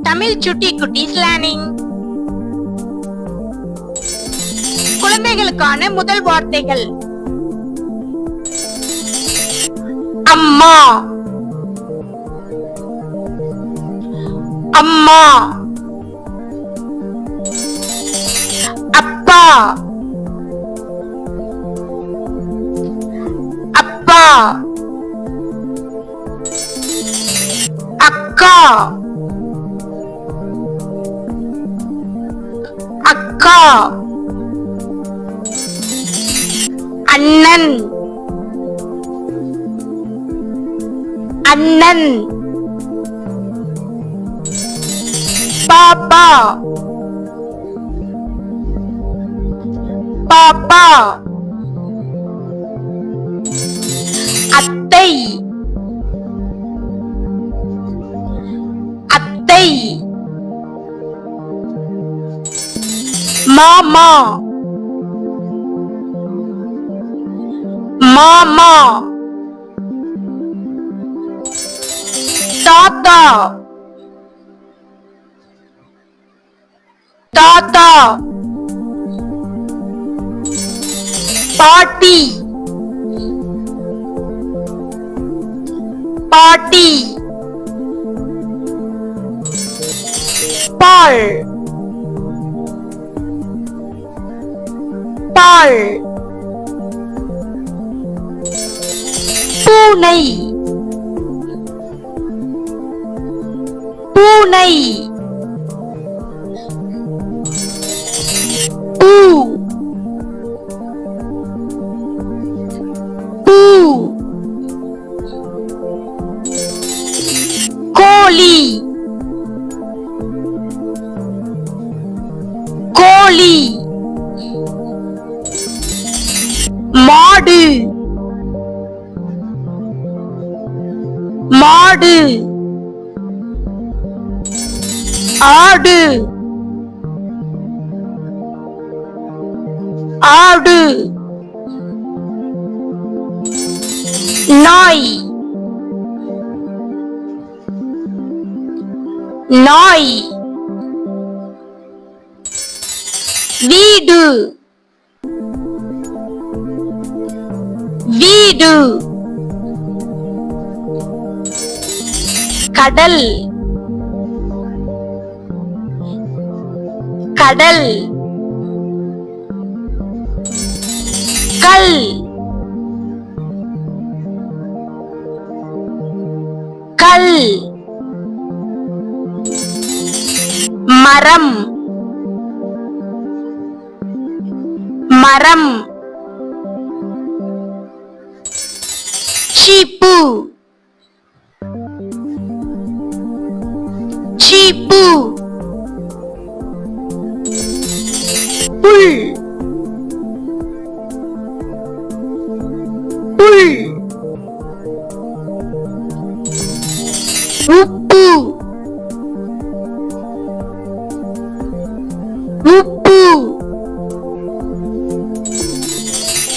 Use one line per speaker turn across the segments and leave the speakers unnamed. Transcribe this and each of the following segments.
தமிழ் சுட்டி குட்டீஸ் லேர்னிங். குழந்தைகளுக்கான முதல் வார்த்தைகள். அம்மா, அம்மா. அப்பா, அப்பா. அக்கா, அக்கா. அண்ணன், அண்ணன். பாப்பா, பாப்பா. அத்தை, அத்தை. மாமா, மாமா. தாத்தா, தாத்தா. பாட்டி, பாட்டி. பால், பால். பூனை, பூனை. பூ, பூ. கோழி, கோழி. மாடு, மாடு. ஆடு, ஆடு. நாய், நாய். வீடு, வீடு. கடல், கடல். கல், கல். மரம், மரம். சீப்பு, சீப்பு. புல், புல். உப்பு, உப்பு.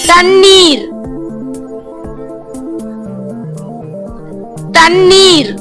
தண்ணீர், தண்ணீர்.